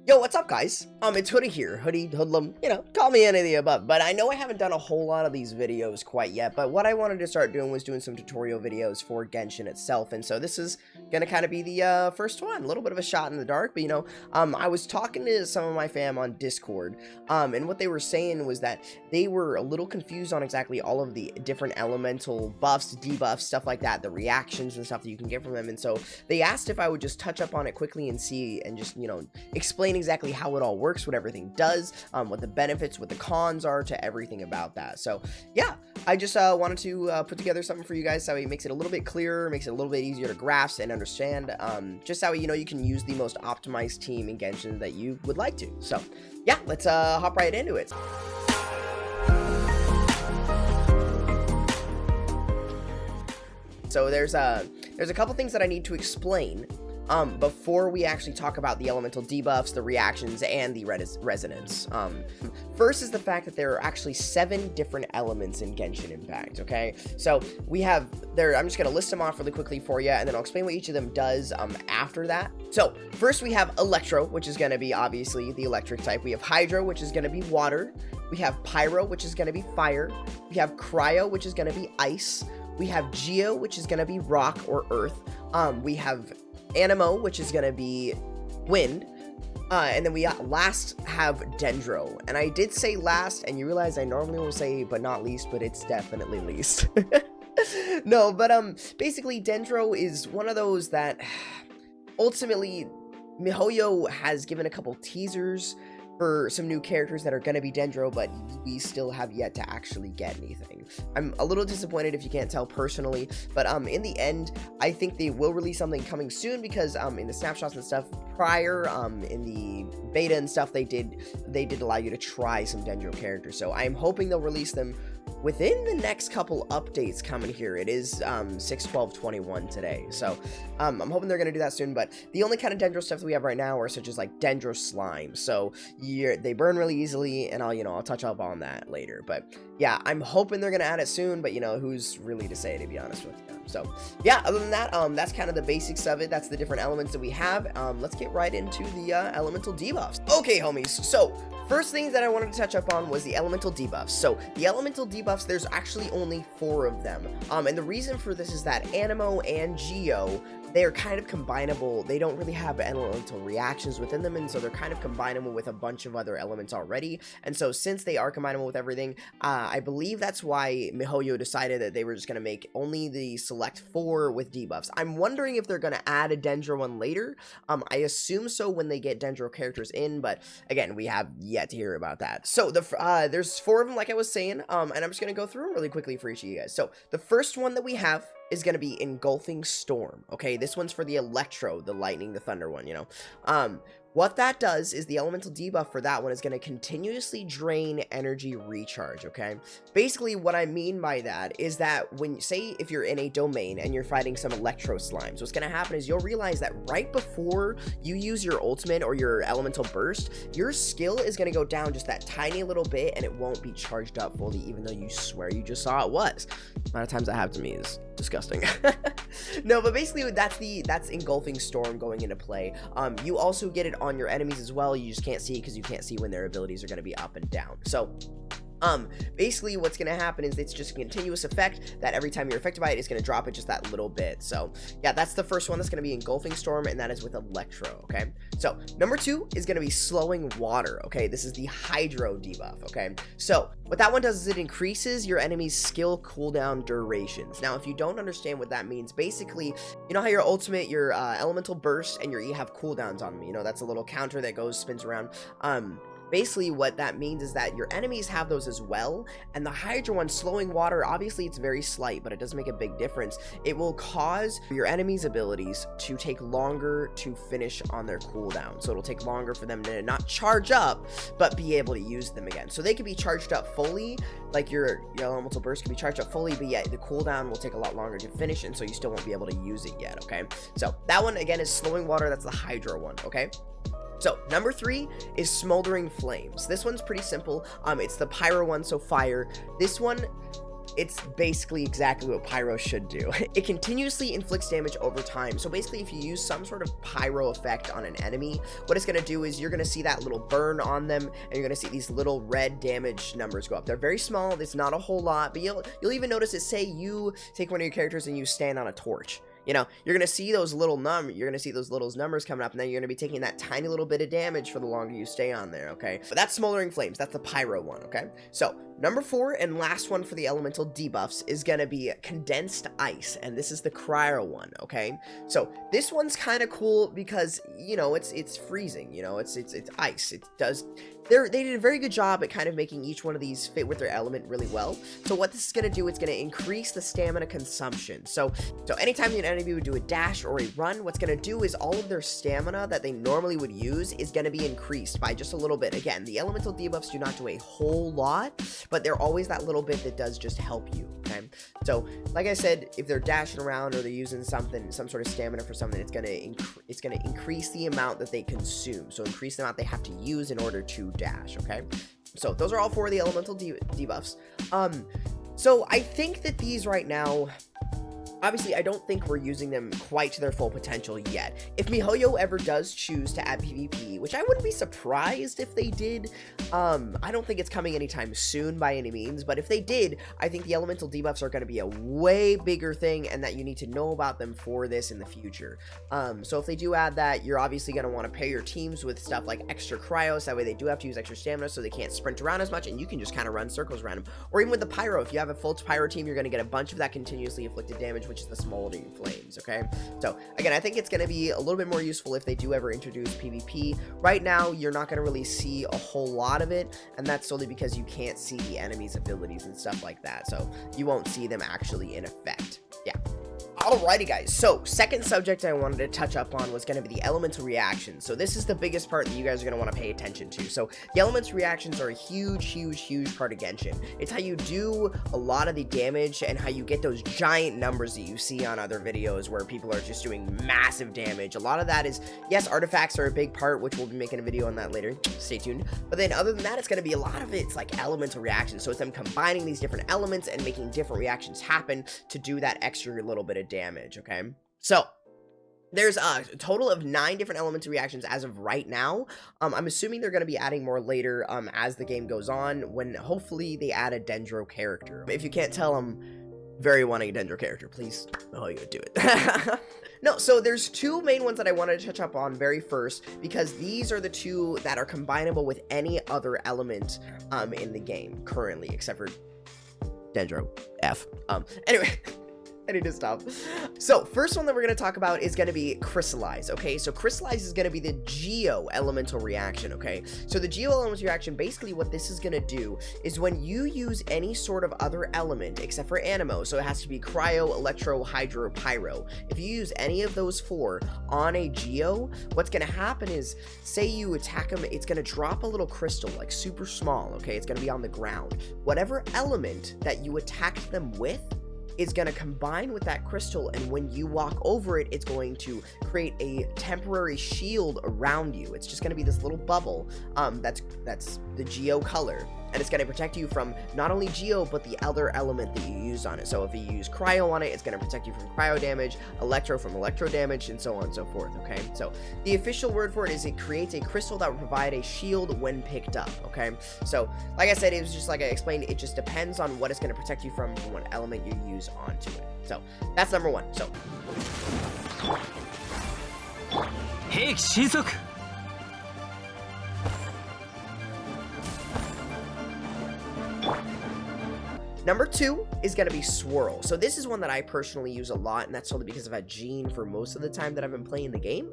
Yo, what's up, guys? It's Hoodie here. Hoodie, Hoodlum, call me any of the above. But I know I haven't done a whole lot of these videos quite yet, but what I wanted to start doing was doing some tutorial videos for Genshin itself, and so this is gonna kind of be the first one. A little bit of a shot in the dark, but I was talking to some of my fam on Discord, and what they were saying was that they were a little confused on exactly all of the different elemental buffs, debuffs, stuff like that, the reactions and stuff that you can get from them, and so they asked if I would just touch up on it quickly and see, and just, explain exactly how it all works, what everything does, what the benefits, what the cons are to everything about that. So yeah, I just wanted to put together something for you guys so it makes it a little bit clearer, makes it a little bit easier to grasp and understand, just how you can use the most optimized team in Genshin that you would like to. So yeah, let's hop right into it. So there's a couple things that I need to explain before we actually talk about the elemental debuffs, the reactions, and the resonance. First is the fact that there are actually 7 different elements in Genshin Impact, okay? So we have I'm just gonna list them off really quickly for you, and then I'll explain what each of them does after that. So first we have Electro, which is gonna be obviously the electric type. We have Hydro, which is gonna be water. We have Pyro, which is gonna be fire. We have Cryo, which is gonna be ice. We have Geo, which is gonna be rock or earth. We have Animo, which is gonna be wind, and then we last have Dendro. And I did say last, and you realize I normally will say but not least, but it's definitely least. No, but basically Dendro is one of those that ultimately MiHoYo has given a couple teasers for some new characters that are going to be Dendro, but we still have yet to actually get anything. I'm a little disappointed if you can't tell personally, but in the end, I think they will release something coming soon, because in the snapshots and stuff prior, in the beta and stuff, they did allow you to try some Dendro characters, so I'm hoping they'll release them within the next couple updates coming here. It is 6/12/21 today, so I'm hoping they're going to do that soon. But the only kind of Dendro stuff that we have right now are such as like Dendro slime, so they burn really easily, and I'll touch up on that later. But yeah, I'm hoping they're going to add it soon, but who's really to say, to be honest with you. So yeah, other than that, that's kind of the basics of it. That's the different elements that we have. Let's get right into the elemental debuffs. Okay, homies, so first thing that I wanted to touch up on was the elemental debuffs. So the elemental debuffs, there's actually only 4 of them. And the reason for this is that Animo and Geo, they're kind of combinable. They don't really have elemental reactions within them, and so they're kind of combinable with a bunch of other elements already. And so since they are combinable with everything, I believe that's why MiHoYo decided that they were just going to make only the select 4 with debuffs. I'm wondering if they're going to add a Dendro one later. I assume so when they get Dendro characters in, but again, we have yet to hear about that. So there's 4 of them, like I was saying, and I'm just going to go through them really quickly for each of you guys. So the first one that we have is going to be Engulfing Storm. Okay, this one's for the Electro, the lightning, the thunder one, what that does is the elemental debuff for that one is going to continuously drain energy recharge, okay? Basically, what I mean by that is that say if you're in a domain and you're fighting some Electro slimes, what's going to happen is you'll realize that right before you use your ultimate or your elemental burst, your skill is going to go down just that tiny little bit, and it won't be charged up fully, even though you swear you just saw it was. The amount of times that happened to me is disgusting. No, but basically that's Engulfing Storm going into play. You also get it on your enemies as well. You just can't see it because you can't see when their abilities are going to be up and down. So basically what's going to happen is it's just a continuous effect that every time you're affected by it, it's going to drop it just that little bit. So yeah, that's the first one that's going to be Engulfing Storm, and that is with Electro, okay? So number 2 is going to be Slowing Water, okay? This is the Hydro debuff, okay? So what that one does is it increases your enemy's skill cooldown durations. Now, if you don't understand what that means, basically, you know how your ultimate, your elemental burst, and your E have cooldowns on them, that's a little counter that spins around. Basically, what that means is that your enemies have those as well, and the Hydro one, Slowing Water, obviously it's very slight, but it does make a big difference. It will cause your enemies' abilities to take longer to finish on their cooldown, so it'll take longer for them to not charge up, but be able to use them again. So they can be charged up fully, like your elemental burst can be charged up fully, but yet the cooldown will take a lot longer to finish, and so you still won't be able to use it yet, okay? So that one, again, is Slowing Water. That's the Hydro one, okay? So number 3 is Smoldering Flames. This one's pretty simple. It's the Pyro one, so fire. This one it's basically exactly what Pyro should do. It continuously inflicts damage over time. So basically, if you use some sort of Pyro effect on an enemy, what it's going to do is you're going to see that little burn on them, and you're going to see these little red damage numbers go up. They're very small. It's not a whole lot, but you'll even notice it. Say you take one of your characters and you stand on a torch. You know, you're going to see those little numbers coming up, and then you're going to be taking that tiny little bit of damage for the longer you stay on there, okay? But that's Smoldering Flames. That's the Pyro one, okay? So, number 4 and last one for the elemental debuffs is going to be Condensed Ice, and this is the Cryo one, okay? So, this one's kind of cool because, you know, it's freezing, you know, it's ice. It does... They did a very good job at kind of making each one of these fit with their element really well. So what this is going to do, it's going to increase the stamina consumption. So anytime an enemy would do a dash or a run, what's going to do is all of their stamina that they normally would use is going to be increased by just a little bit. Again, the elemental debuffs do not do a whole lot, but they're always that little bit that does just help you, okay? So, like I said, if they're dashing around or they're using some sort of stamina for something, it's going to increase the amount that they consume. So increase the amount they have to use in order to dash, okay? So those are all 4 of the elemental debuffs. So I think that these right now, obviously, I don't think we're using them quite to their full potential yet. If MiHoYo ever does choose to add PvP, which I wouldn't be surprised if they did, I don't think it's coming anytime soon by any means, but if they did, I think the elemental debuffs are going to be a way bigger thing, and that you need to know about them for this in the future. So if they do add that, you're obviously going to want to pair your teams with stuff like extra cryos, that way they do have to use extra stamina, so they can't sprint around as much, and you can just kind of run circles around them. Or even with the Pyro, if you have a full Pyro team, you're going to get a bunch of that continuously inflicted damage, which is the Smoldering Flames, okay? So, again, I think it's going to be a little bit more useful if they do ever introduce PvP. Right now, you're not going to really see a whole lot of it, and that's solely because you can't see the enemy's abilities and stuff like that, so you won't see them actually in effect. Yeah. Alrighty guys, so second subject I wanted to touch up on was going to be the elemental reactions. So this is the biggest part that you guys are going to want to pay attention to. So the elemental reactions are a huge part of Genshin. It's how you do a lot of the damage and how you get those giant numbers that you see on other videos where people are just doing massive damage. A lot of that is, yes, artifacts are a big part, which we'll be making a video on that later. Stay tuned. But then other than that, it's going to be a lot of it's like elemental reactions. So it's them combining these different elements and making different reactions happen to do that extra little bit of damage, okay? So there's a total of 9 different elemental reactions as of right now. I'm assuming they're going to be adding more later as the game goes on, when hopefully they add a Dendro character. If you can't tell, I'm very wanting a Dendro character. Please, oh, you do it. No, so there's 2 main ones that I wanted to touch up on very first, because these are the 2 that are combinable with any other element in the game currently, except for Dendro F. Anyway. I need to stop. So, first one that we're going to talk about is going to be Crystallize, okay? So, Crystallize is going to be the Geo elemental reaction, okay? So, the Geo elemental reaction, basically what this is going to do is when you use any sort of other element, except for Anemo, so it has to be Cryo, Electro, Hydro, Pyro. If you use any of those 4 on a Geo, what's going to happen is, say you attack them, it's going to drop a little crystal, like super small, okay? It's going to be on the ground. Whatever element that you attacked them with is going to combine with that crystal, and when you walk over it, it's going to create a temporary shield around you. It's just going to be this little bubble that's the Geo color, and it's going to protect you from not only Geo, but the other element that you use on it. So if you use Cryo on it, it's going to protect you from Cryo damage, Electro from Electro damage, and so on and so forth, okay? So the official word for it is it creates a crystal that will provide a shield when picked up, okay? So, like I said, it was just like I explained, it just depends on what it's going to protect you from what element you use onto it. So, that's number 1. So, number 2 is going to be Swirl. So this is one that I personally use a lot, and that's only because I've had Jean for most of the time that I've been playing the game.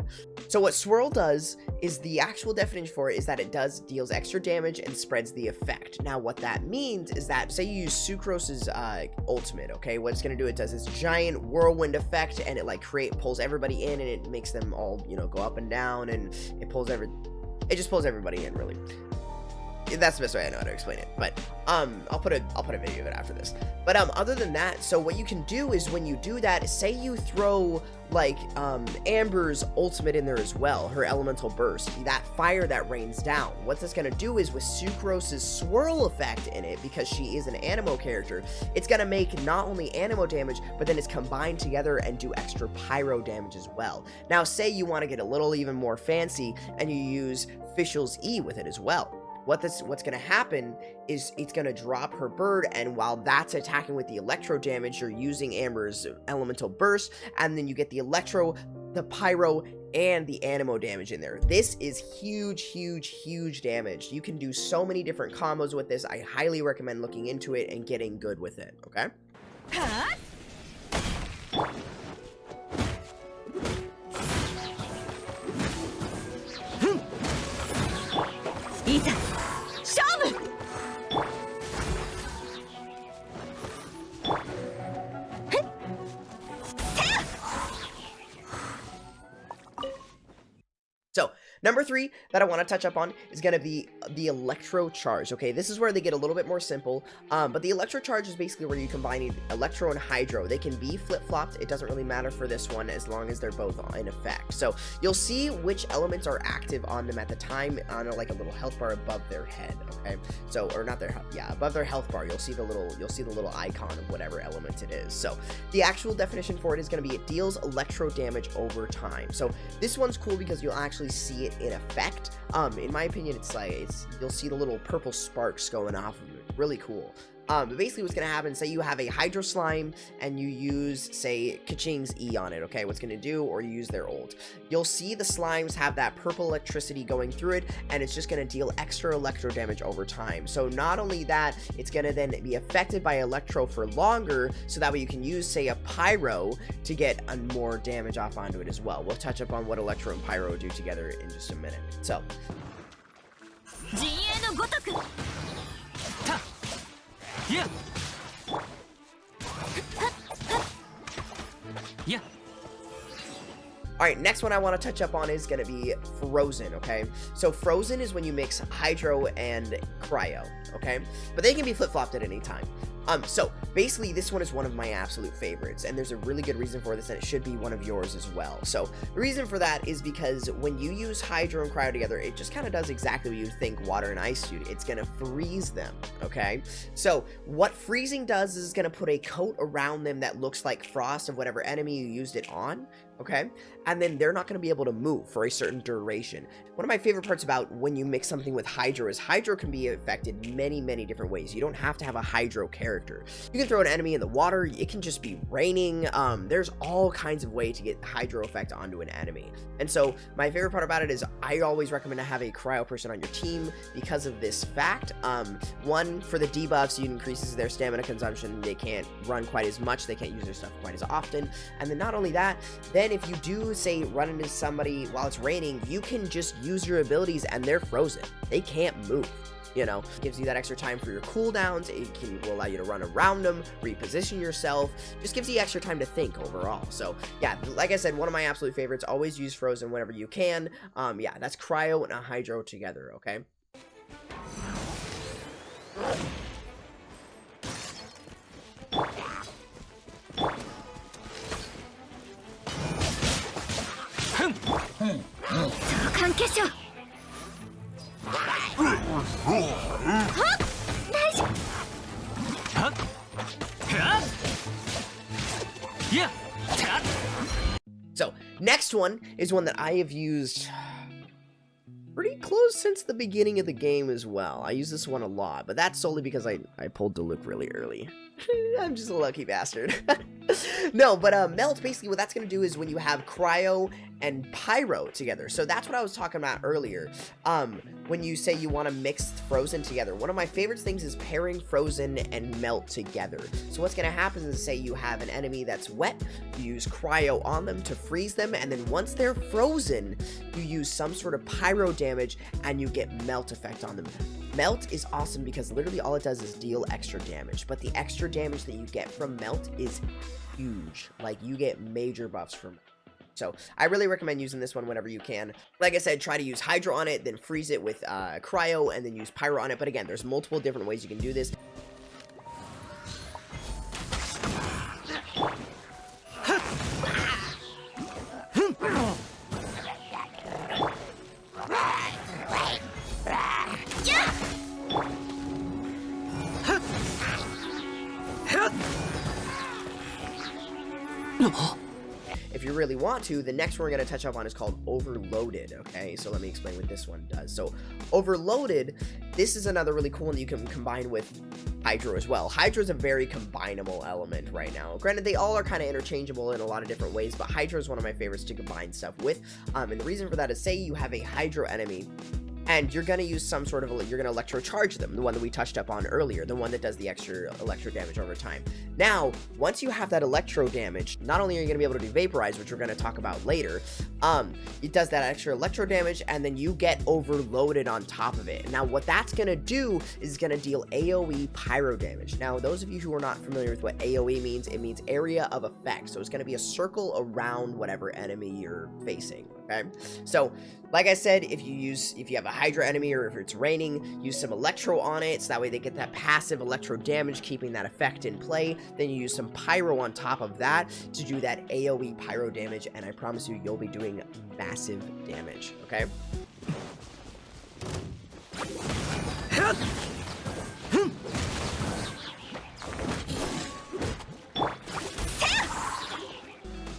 So what Swirl does is, the actual definition for it is that it deals extra damage and spreads the effect. Now what that means is that, say you use Sucrose's ultimate, okay, what it's going to do, it does this giant whirlwind effect, and it like pulls everybody in, and it makes them all, you know, go up and down, and it just pulls everybody in, really. That's the best way I know how to explain it. But I'll put a video of it after this. But other than that, so what you can do is when you do that, say you throw like Amber's ultimate in there as well, her elemental burst, that fire that rains down. What that's gonna do is with Sucrose's swirl effect in it, because she is an Anemo character, it's gonna make not only Anemo damage, but then it's combined together and do extra pyro damage as well. Now say you want to get a little even more fancy and you use Fischl's E with it as well. What's going to happen is it's going to drop her bird, and while that's attacking with the electro damage, you're using Amber's elemental burst, and then you get the electro, the pyro, and the Anemo damage in there. This is huge damage. You can do so many different combos with this. I highly recommend looking into it and getting good with it, okay? Huh? So, number 3 that I want to touch up on is going to be the Electro-Charged, okay? This is where they get a little bit more simple, but the Electro-Charged is basically where you combine Electro and Hydro. They can be flip-flopped. It doesn't really matter for this one as long as they're both in effect. So, you'll see which elements are active on them at the time on like a little health bar above their head, okay? So, or not their, yeah, above their health bar, you'll see the little icon of whatever element it is. So, the actual definition for it is going to be it deals electro damage over time. So, this one's cool because you'll actually see it in effect. In my opinion, it's like you'll see the little purple sparks going off of it. Really cool. But basically what's going to happen, say you have a Hydro Slime and you use, say, Kaching's E on it, okay? What's going to do, or you use their ult. You'll see the slimes have that purple electricity going through it, and it's just going to deal extra electro damage over time. So not only that, it's going to then be affected by electro for longer, so that way you can use, say, a pyro to get more damage off onto it as well. We'll touch up on what electro and pyro do together in just a minute. So. Yeah. Yeah. Alright, next one I want to touch up on is going to be Frozen, okay? So Frozen is when you mix Hydro and Cryo, okay? But they can be flip-flopped at any time. So basically this one is one of my absolute favorites, and there's a really good reason for this, and it should be one of yours as well. So the reason for that is because when you use Hydro and Cryo together, it just kind of does exactly what you think Water and Ice do. It's going to freeze them, okay? So what freezing does is it's going to put a coat around them that looks like frost of whatever enemy you used it on, okay? And then they're not going to be able to move for a certain duration. One of my favorite parts about when you mix something with Hydro is Hydro can be affected many different ways. You don't have to have a Hydro character. You can throw an enemy in the water, it can just be raining, there's all kinds of ways to get Hydro effect onto an enemy. And so my favorite part about it is I always recommend to have a Cryo person on your team because of this fact. One, for the debuffs, it increases their stamina consumption, they can't run quite as much, they can't use their stuff quite as often, and then not only that, then if you do, say, run into somebody while it's raining, you can just use your abilities and they're frozen. They can't move, you know? It gives you that extra time for your cooldowns, will allow you to run around them, reposition yourself, just gives you extra time to think overall. So, yeah, like I said, one of my absolute favorites, always use Frozen whenever you can. Yeah, that's Cryo and a Hydro together, okay? So, next one is one that I have used pretty close since the beginning of the game as well. I use this one a lot, but that's solely because I pulled Diluc really early. I'm just a lucky bastard. No, but Melt, basically what that's going to do is when you have Cryo and Pyro together. So that's what I was talking about earlier. When you say you want to mix Frozen together. One of my favorite things is pairing Frozen and Melt together. So what's going to happen is, say you have an enemy that's wet, you use Cryo on them to freeze them, and then once they're frozen, you use some sort of Pyro damage, and you get Melt effect on them. Melt is awesome because literally all it does is deal extra damage, but the extra damage that you get from Melt is huge. Like, you get major buffs from So I really recommend using this one whenever you can. Like I said, try to use Hydro on it, then freeze it with Cryo, and then use Pyro on it. But again, there's multiple different ways you can do this. If you really want to, the next one we're going to touch up on is called Overloaded, okay? So let me explain what this one does. So Overloaded, this is another really cool one that you can combine with Hydro as well. Hydro is a very combinable element right now. Granted, they all are kind of interchangeable in a lot of different ways, but Hydro is one of my favorites to combine stuff with. And the reason for that is, say you have a Hydro enemy, and you're going to use some sort of, you're going to Electro-Charge them, the one that we touched up on earlier, the one that does the extra electro damage over time. Now, once you have that electro damage, not only are you going to be able to do Vaporize, which we're going to talk about later, it does that extra electro damage, and then you get Overloaded on top of it. Now, what that's going to do is going to deal AoE pyro damage. Now, those of you who are not familiar with what AoE means, it means area of effect. So it's going to be a circle around whatever enemy you're facing, okay? So, like I said, if you have a Hydra enemy, or if it's raining, use some Electro on it, so that way they get that passive Electro damage, keeping that effect in play. Then you use some Pyro on top of that to do that AoE pyro damage, and I promise you, you'll be doing massive damage, okay?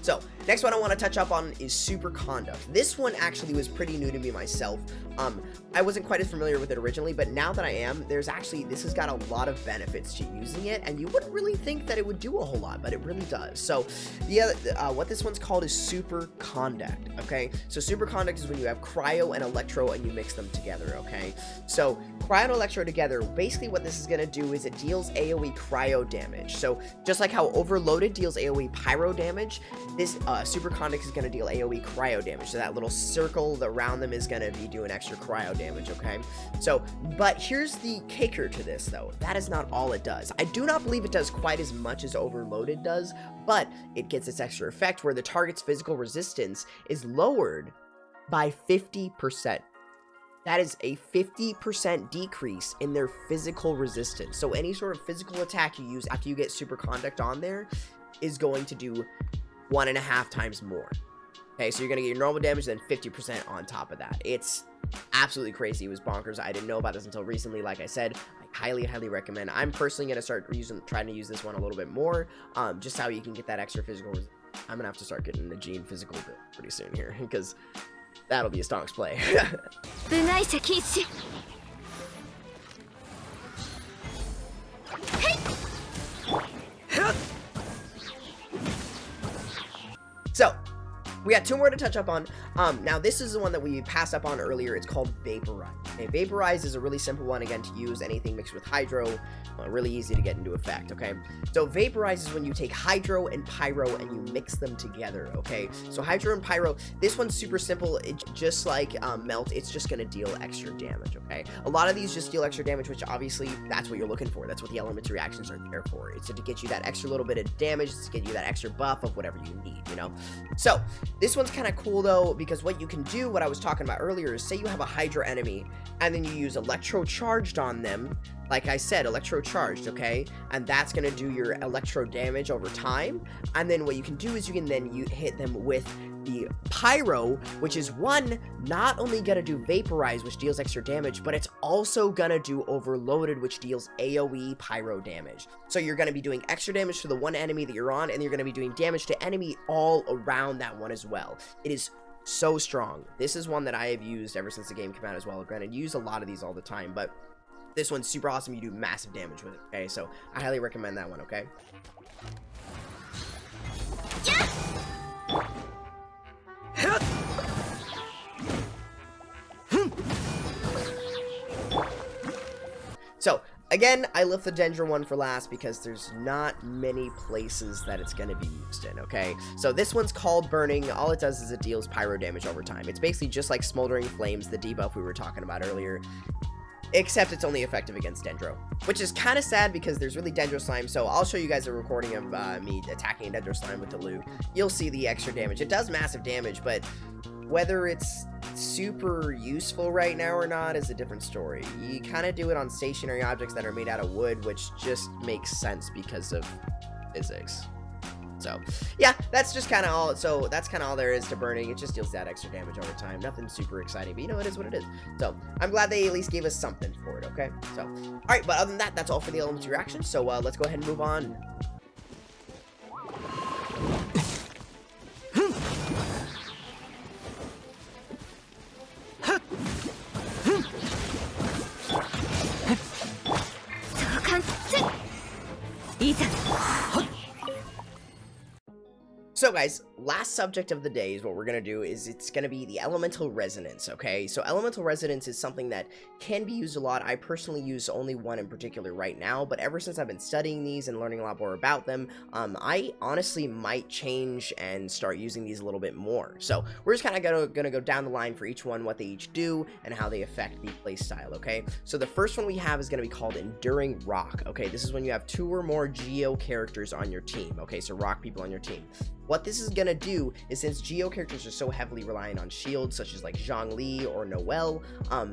So, next one I want to touch up on is Super Conduct. This one actually was pretty new to me myself. I wasn't quite as familiar with it originally, but now that I am, this has got a lot of benefits to using it, and you wouldn't really think that it would do a whole lot, but it really does. So, what this one's called is Super Conduct, okay? So, Super Conduct is when you have Cryo and Electro and you mix them together, okay? So, Cryo and Electro together, basically what this is going to do is it deals AoE Cryo damage. So, just like how Overloaded deals AoE Pyro damage, this Super Conduct is going to deal AoE Cryo damage. So, that little circle around them is going to be doing extra Cryo damage, okay? So, but here's the kicker to this, though. That is not all it does. I do not believe it does quite as much as Overloaded does, but it gets its extra effect where the target's physical resistance is lowered by 50%. That is a 50% decrease in their physical resistance. So any sort of physical attack you use after you get Super Conduct on there is going to do 1.5 times more. Okay, so you're going to get your normal damage, then 50% on top of that. It's absolutely crazy. It was bonkers. I didn't know about this until recently. Like I said, I highly, highly recommend. I'm personally going to start trying to use this one a little bit more, just how you can get that extra physical. I'm going to have to start getting the Gene physical bit pretty soon here, because that'll be a Stonks play. So, we got 2 more to touch up on. Now this is the one that we passed up on earlier. It's called Vaporize. Okay, Vaporize is a really simple one, again, to use anything mixed with Hydro. Really easy to get into effect, okay? So Vaporize is when you take Hydro and Pyro and you mix them together, okay? So Hydro and Pyro, this one's super simple. It's just like Melt, it's just gonna deal extra damage, okay? A lot of these just deal extra damage, which obviously that's what you're looking for. That's what the elemental reactions are there for. It's to get you that extra little bit of damage, it's to get you that extra buff of whatever you need, you know? So this one's kind of cool though, because what you can do, what I was talking about earlier, is say you have a Hydra enemy and then you use Electro-Charged on them. Like I said, Electro-Charged, okay? And that's going to do your electro damage over time. And then what you can do is you can then hit them with the Pyro, which is not only going to do Vaporize, which deals extra damage, but it's also going to do Overloaded, which deals AoE Pyro damage. So you're going to be doing extra damage to the one enemy that you're on, and you're going to be doing damage to enemy all around that one as well. It is so strong. This is one that I have used ever since the game came out as well. Granted, you use a lot of these all the time, but this one's super awesome. You do massive damage with it, okay? So I highly recommend that one, okay? So, again, I left the Dendra one for last because there's not many places that it's going to be used in, okay? So this one's called Burning. All it does is it deals pyro damage over time. It's basically just like Smoldering Flames, the debuff we were talking about earlier. except it's only effective against Dendro, which is kind of sad because there's really Dendro Slime. So I'll show you guys a recording of me attacking a Dendro Slime with the Luke. You'll see the extra damage. It does massive damage, but whether it's super useful right now or not is a different story. You kind of do it on stationary objects that are made out of wood, which just makes sense because of physics. So yeah, that's just kind of all. So that's kind of all there is to burning. It just deals that extra damage over time. Nothing super exciting, but you know, it is what it is. So I'm glad they at least gave us something for it. Okay, so all right, but other than that, that's all for the elemental reaction. So let's go ahead and move on. So guys, last subject of the day is what we're going to do is it's going to be the elemental resonance, okay? So elemental resonance is something that can be used a lot. I personally use only one in particular right now, but ever since I've been studying these and learning a lot more about them, I honestly might change and start using these a little bit more. So we're just kind of going to go down the line for each one, what they each do, and how they affect the playstyle, okay? So the first one we have is going to be called Enduring Rock, okay? This is when you have 2 or more Geo characters on your team, okay? So rock people on your team. What this is going to do is, since Geo characters are so heavily reliant on shields, such as like Zhongli or Noelle,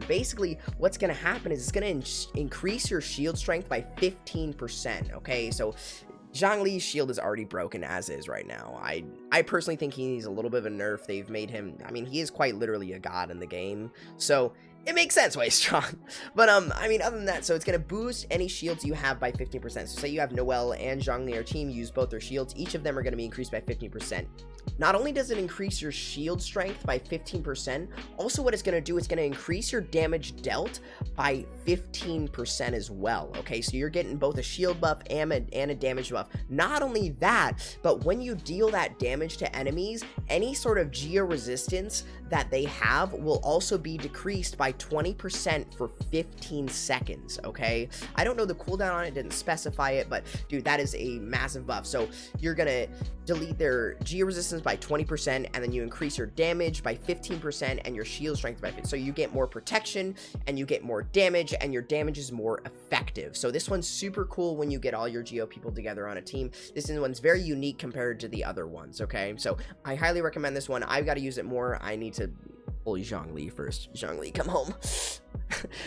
basically what's going to happen is it's going to increase your shield strength by 15%, okay? So Zhongli's shield is already broken as is right now. I personally think he needs a little bit of a nerf. They've made him, I mean, he is quite literally a god in the game, so it makes sense why he's strong. But I mean, other than that, so it's gonna boost any shields you have by 15%. So say you have Noelle and Zhongli on your team, use both their shields, each of them are gonna be increased by 15%. Not only does it increase your shield strength by 15%, also what it's going to do is going to increase your damage dealt by 15% as well, okay? So you're getting both a shield buff and a damage buff. Not only that, but when you deal that damage to enemies, any sort of geo resistance that they have will also be decreased by 20% for 15 seconds, okay? I don't know the cooldown on it, didn't specify it, but dude, that is a massive buff. So you're going to delete their geo resistance by 20%, and then you increase your damage by 15% and your shield strength by 15%. So you get more protection and you get more damage, and your damage is more effective. So this one's super cool when you get all your Geo people together on a team. This one's very unique compared to the other ones, okay? So I highly recommend this one. I've got to use it more. I need to bully Zhongli first. Zhongli, come home.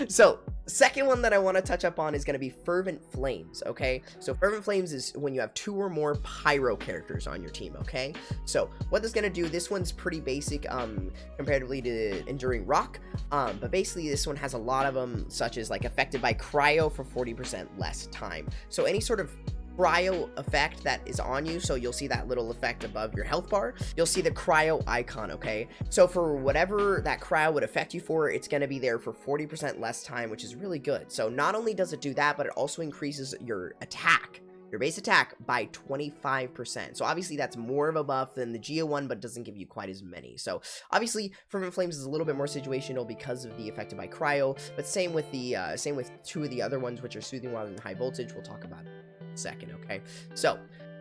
So second one that I want to touch up on is going to be Fervent Flames, okay? So Fervent Flames is when you have 2 or more pyro characters on your team, okay? So what this is going to do, this one's pretty basic comparatively to Enduring Rock, but basically this one has a lot of them, such as like affected by cryo for 40% less time. So any sort of cryo effect that is on you, so you'll see that little effect above your health bar, you'll see the cryo icon, okay? So for whatever that cryo would affect you for, it's going to be there for 40% less time, which is really good. So not only does it do that, but it also increases your attack, your base attack, by 25%. So obviously that's more of a buff than the Geo one, but doesn't give you quite as many. So obviously Fervent Flames is a little bit more situational because of the affected by cryo, but same with the 2 of the other ones, which are Soothing Water and High Voltage. We'll talk about it second, okay? So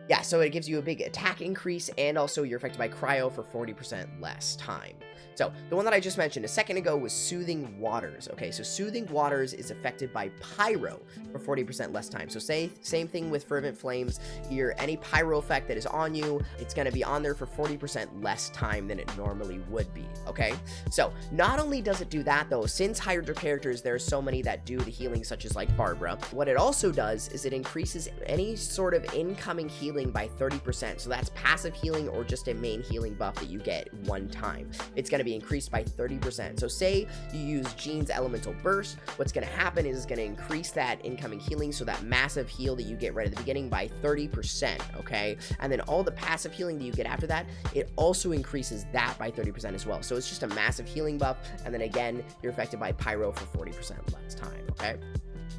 yeah, so it gives you a big attack increase, and also you're affected by cryo for 40% less time. So the one that I just mentioned a second ago was Soothing Waters, okay? So Soothing Waters is affected by pyro for 40% less time. So same thing with Fervent Flames here. Any pyro effect that is on you, it's going to be on there for 40% less time than it normally would be, okay? So not only does it do that though, since Hydra characters, there are so many that do the healing, such as like Barbara, what it also does is it increases any sort of incoming healing by 30%. So that's passive healing or just a main healing buff that you get one time. It's going to be increased by 30%. So say you use Jean's Elemental Burst, what's going to happen is it's going to increase that incoming healing, so that massive heal that you get right at the beginning, by 30%, okay? And then all the passive healing that you get after that, it also increases that by 30% as well. So it's just a massive healing buff, and then again, you're affected by pyro for 40% less time, okay?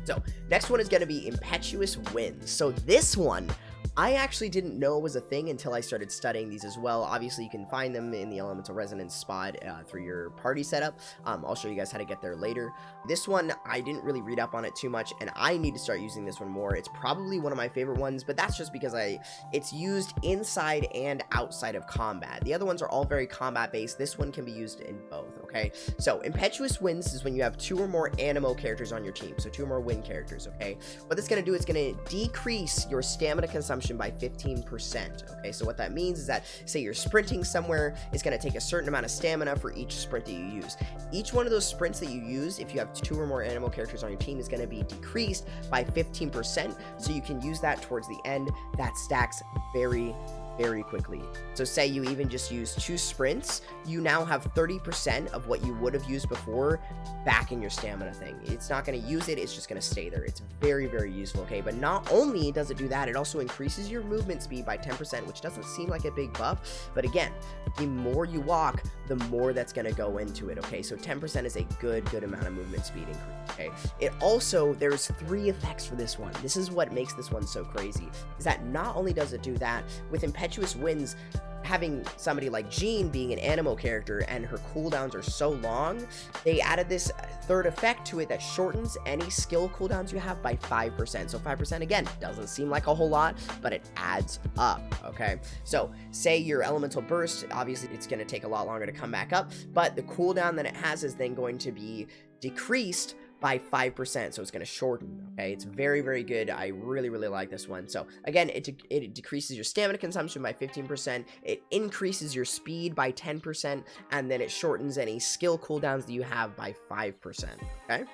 So next one is going to be Impetuous Winds. So this one, I actually didn't know it was a thing until I started studying these as well. Obviously, you can find them in the Elemental Resonance spot through your party setup. I'll show you guys how to get there later. This one, I didn't really read up on it too much, and I need to start using this one more. It's probably one of my favorite ones, but that's just because it's used inside and outside of combat. The other ones are all very combat-based. This one can be used in both, okay? So, Impetuous Winds is when you have 2 or more Anemo characters on your team, so 2 or more wind characters, okay? What this is going to do, it's going to decrease your stamina consumption by 15%. Okay, so what that means is that, say you're sprinting somewhere, it's going to take a certain amount of stamina for each sprint that you use. Each one of those sprints that you use, if you have 2 or more animal characters on your team, is going to be decreased by 15%, so you can use that towards the end. That stacks very quickly. So say you even just use 2 sprints, you now have 30% of what you would have used before back in your stamina thing. It's not going to use it, it's just going to stay there. It's very useful, okay? But not only does it do that, it also increases your movement speed by 10%, which doesn't seem like a big buff, but again, the more you walk, the more that's going to go into it, okay? So 10% is a good amount of movement speed increase, okay? It also, there's 3 effects for this one. This is what makes this one so crazy, is that not only does it do that, with Impetuous Winds, having somebody like Jean being an Anemo character and her cooldowns are so long, they added this 3rd effect to it that shortens any skill cooldowns you have by 5%. So 5%, again, doesn't seem like a whole lot, but it adds up, okay? So say your Elemental Burst, obviously it's going to take a lot longer to come back up, but the cooldown that it has is then going to be decreased by 5%, so it's going to shorten, okay? It's very good. I really like this one. So again, it decreases your stamina consumption by 15%, it increases your speed by 10%, and then it shortens any skill cooldowns that you have by 5%, okay?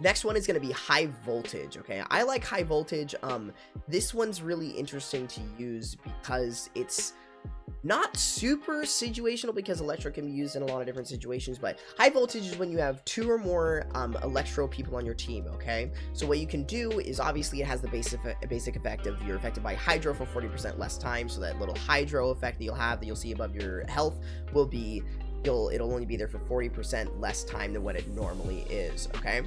Next one is going to be High Voltage, okay? I like High Voltage. This one's really interesting to use because it's not super situational, because Electro can be used in a lot of different situations, but High Voltage is when you have 2 or more Electro people on your team, okay? So what you can do is, obviously it has the basic effect of you're affected by Hydro for 40% less time, so that little Hydro effect that you'll have, that you'll see above your health, will be, it'll only be there for 40% less time than what it normally is, okay?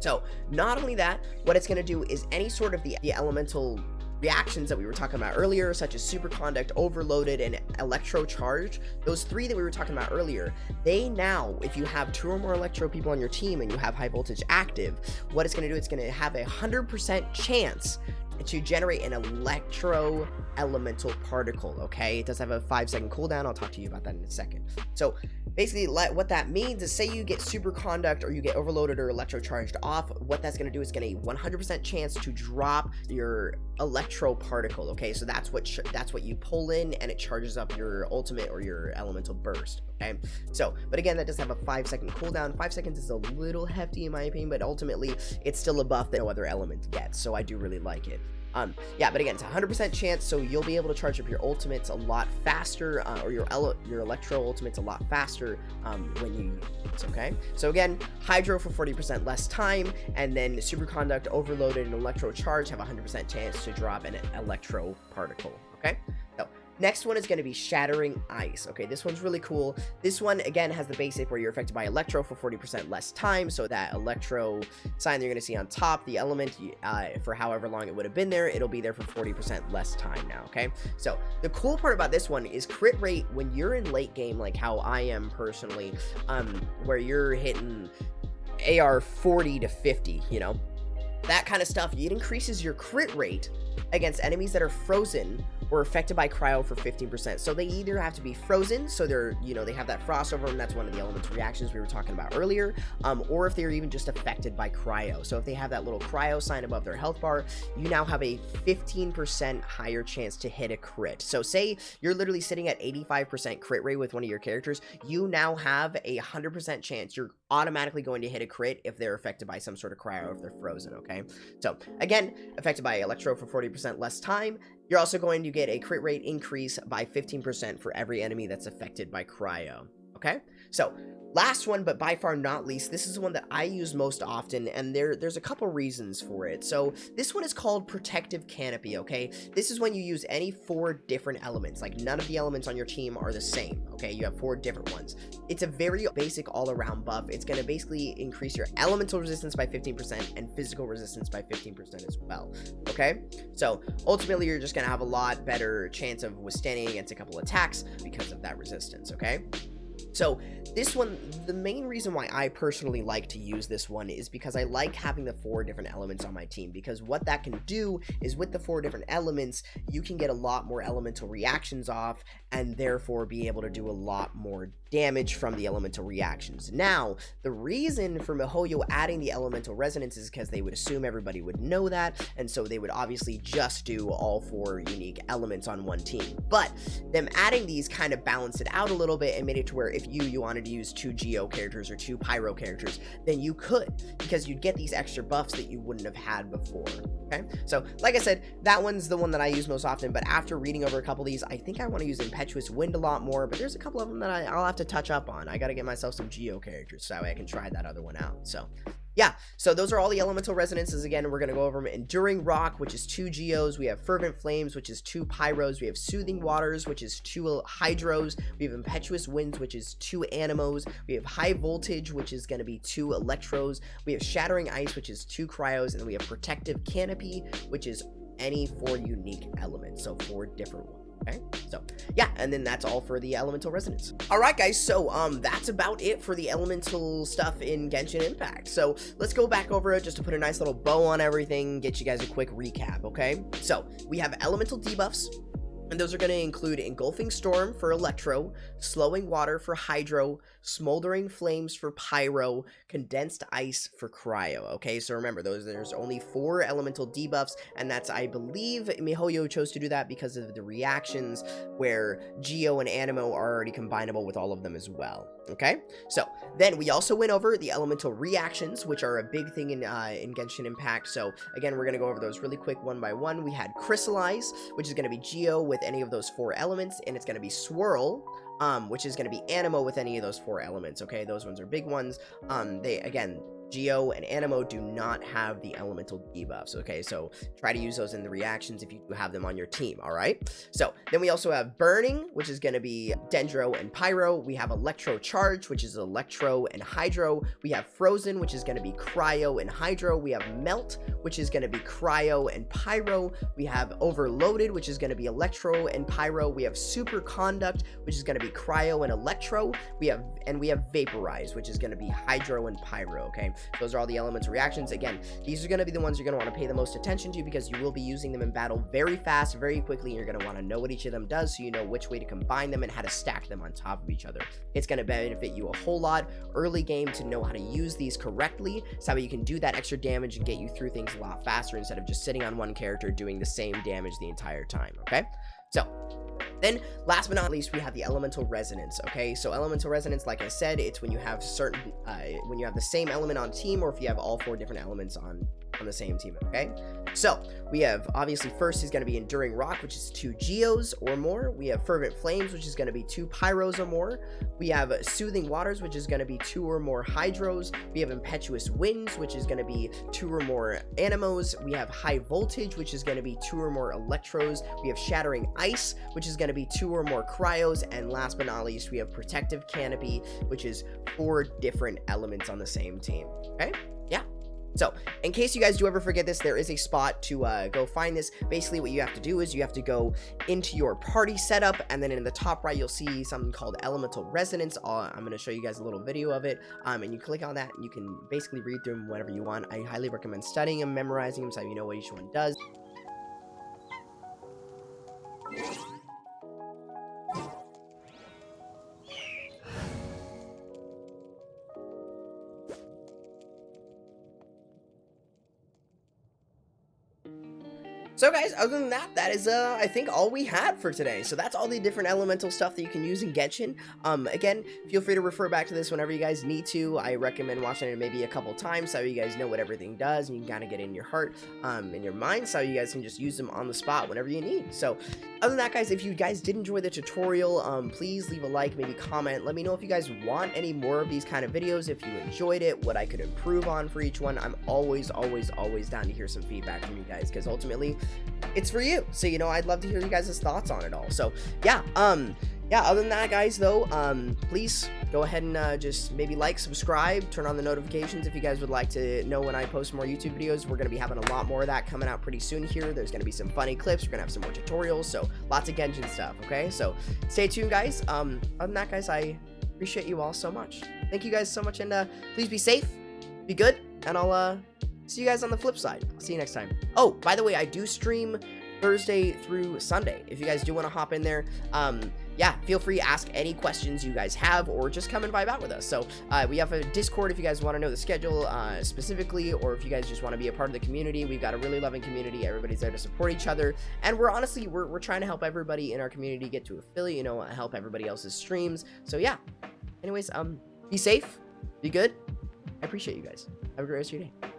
So, not only that, what it's going to do is any sort of the elemental reactions that we were talking about earlier, such as Superconduct, Overloaded, and Electro-Charged, those 3 that we were talking about earlier, they now, if you have 2 or more Electro people on your team and you have High Voltage active, what it's going to do, it's going to have a 100% chance to generate an Electro Elemental Particle, okay? It does have a 5-second cooldown. I'll talk to you about that in a second. So basically, what that means is, say you get Superconduct or you get Overloaded or Electro-Charged off, what that's going to do is get a 100% chance to drop your Electro Particle, okay? So that's what you pull in, and it charges up your ultimate or your Elemental Burst, okay? So, but again, that does have a 5-second cooldown. 5 seconds is a little hefty in my opinion, but ultimately, it's still a buff that no other element gets, so I do really like it. Yeah, but again, it's a 100% chance, so you'll be able to charge up your ultimates a lot faster, or your Electro ultimates a lot faster when you use, okay? So again, Hydro for 40% less time, and then Superconduct, Overloaded, and Electro-Charged have a 100% chance to drop an Electro Particle, okay? So, next one is going to be Shattering Ice. Okay, this one's really cool. This one, again, has the basic where you're affected by Electro for 40% less time, so that Electro sign that you're going to see on top, the element, for however long it would have been there, it'll be there for 40% less time now, okay? So, the cool part about this one is crit rate when you're in late game, like how I am personally, where you're hitting AR 40 to 50, you know? That kind of stuff, it increases your crit rate against enemies that are frozen or affected by cryo for 15%. So they either have to be frozen, so they're, they have that frost over them, that's one of the elemental reactions we were talking about earlier, or if they're even just affected by cryo. So if they have that little cryo sign above their health bar, you now have a 15% higher chance to hit a crit. So say you're literally sitting at 85% crit rate with one of your characters, you now have a 100% chance you're automatically going to hit a crit if they're affected by some sort of cryo or if they're frozen, okay? So again, affected by Electro for 40% less time, you're also going to get a crit rate increase by 15% for every enemy that's affected by cryo, okay? So Last one, but by far not least, this is the one that I use most often, and there's a couple reasons for it. So this one is called Protective Canopy, okay? This is when you use any 4 different elements. Like, none of the elements on your team are the same, okay? You have 4 different ones. It's a very basic all-around buff. It's going to basically increase your elemental resistance by 15% and physical resistance by 15% as well, okay? So ultimately, you're just going to have a lot better chance of withstanding against a couple attacks because of that resistance, okay? So this one, the main reason why I personally like to use this one is because I like having the 4 different elements on my team, because what that can do is with the 4 different elements, you can get a lot more elemental reactions off and therefore be able to do a lot more damage from the elemental reactions. Now, the reason for MiHoYo adding the elemental resonance is because they would assume everybody would know that, and so they would obviously just do all 4 unique elements on one team. But them adding these kind of balanced it out a little bit and made it to where if you wanted to use 2 Geo characters or 2 Pyro characters, then you could, because you'd get these extra buffs that you wouldn't have had before, okay? So, like I said, that one's the one that I use most often, but after reading over a couple of these, I think I want to use Impetuous Wind a lot more, but there's a couple of them that I'll have to touch up on. I gotta get myself some Geo characters so that way I can try that other one out. So yeah, so those are all the elemental resonances. Again, we're gonna go over them. Enduring Rock, which is 2 Geos. We have Fervent Flames, which is 2 Pyros. We have Soothing Waters, which is 2 Hydros. We have Impetuous Winds, which is 2 Animos. We have High Voltage, which is gonna be 2 Electros. We have Shattering Ice, which is 2 Cryos, and then we have Protective Canopy, which is any 4 unique elements, so 4 different ones. Okay, so yeah, and then that's all for the elemental resonance. All right, guys, so that's about it for the elemental stuff in Genshin Impact. So let's go back over it just to put a nice little bow on everything, get you guys a quick recap, okay? So we have elemental debuffs, and those are going to include Engulfing Storm for Electro, Slowing Water for Hydro, Smoldering Flames for Pyro, Condensed Ice for Cryo, okay? So remember, there's only 4 elemental debuffs, and that's, I believe, MiHoYo chose to do that because of the reactions where Geo and Animo are already combinable with all of them as well, okay? So then we also went over the elemental reactions, which are a big thing in Genshin Impact. So again, we're going to go over those really quick one by one. We had Crystallize, which is going to be Geo with any of those 4 elements, and it's going to be Swirl, which is going to be Animo with any of those 4 elements, okay? Those ones are big ones. Again, Geo and Animo do not have the elemental debuffs, okay? So try to use those in the reactions if you do have them on your team, all right? So then we also have Burning, which is going to be Dendro and Pyro. We have Electro-Charged, which is Electro and Hydro. We have Frozen, which is going to be Cryo and Hydro. We have Melt, which is going to be Cryo and Pyro. We have Overloaded, which is going to be Electro and Pyro. We have Superconduct, which is going to be Cryo and Electro. We have Vaporize, which is going to be Hydro and Pyro, okay? Those are all the elemental reactions. Again, these are going to be the ones you're going to want to pay the most attention to because you will be using them in battle very fast, very quickly, and you're going to want to know what each of them does so you know which way to combine them and how to stack them on top of each other. It's going to benefit you a whole lot early game to know how to use these correctly, so that you can do that extra damage and get you through things a lot faster instead of just sitting on one character doing the same damage the entire time, okay? So then, last but not least, we have the elemental resonance, okay? So elemental resonance, like I said, it's when you have when you have the same element on team, or if you have all 4 different elements on the same team, okay? So we have, obviously, first is going to be Enduring Rock, which is 2 Geos or more. We have Fervent Flames, which is going to be 2 Pyros or more. We have Soothing Waters, which is going to be 2 or more Hydros. We have Impetuous Winds, which is going to be 2 or more Animos. We have High Voltage, which is going to be 2 or more Electros. We have Shattering Ice, which is going to be 2 or more Cryos. And last but not least, we have Protective Canopy, which is 4 different elements on the same team, okay? Yeah. So, in case you guys do ever forget this, there is a spot to go find this. Basically, what you have to do is you have to go into your party setup, and then in the top right, you'll see something called Elemental Resonance. I'm going to show you guys a little video of it, and you click on that, and you can basically read through them whenever you want. I highly recommend studying them, memorizing them, so you know what each one does. So guys, other than that, that is, I think all we had for today. So that's all the different elemental stuff that you can use in Genshin. Again, feel free to refer back to this whenever you guys need to. I recommend watching it maybe a couple times so you guys know what everything does, and you can kind of get in your heart, in your mind, so you guys can just use them on the spot whenever you need. So other than that, guys, if you guys did enjoy the tutorial, please leave a like, maybe comment. Let me know if you guys want any more of these kind of videos, if you enjoyed it, what I could improve on for each one. I'm always down to hear some feedback from you guys, because ultimately it's for you. So, you know, I'd love to hear you guys' thoughts on it all. So yeah, other than that, guys, though, please go ahead and just maybe like, subscribe, turn on the notifications if you guys would like to know when I post more YouTube videos. We're going to be having a lot more of that coming out pretty soon here. There's going to be some funny clips. We're going to have some more tutorials, so lots of Genshin stuff, okay? So stay tuned, guys. Other than that, guys, I appreciate you all so much. Thank you guys so much, and please be safe, be good, and I'll see you guys on the flip side. I'll see you next time. Oh, by the way, I do stream Thursday through Sunday. If you guys do want to hop in there, yeah, feel free to ask any questions you guys have, or just come and vibe out with us. So we have a Discord if you guys want to know the schedule specifically, or if you guys just want to be a part of the community. We've got a really loving community. Everybody's there to support each other, and we're honestly we're trying to help everybody in our community get to affiliate, you know, help everybody else's streams. So yeah, anyways, be safe, be good. I appreciate you guys. Have a great rest of your day.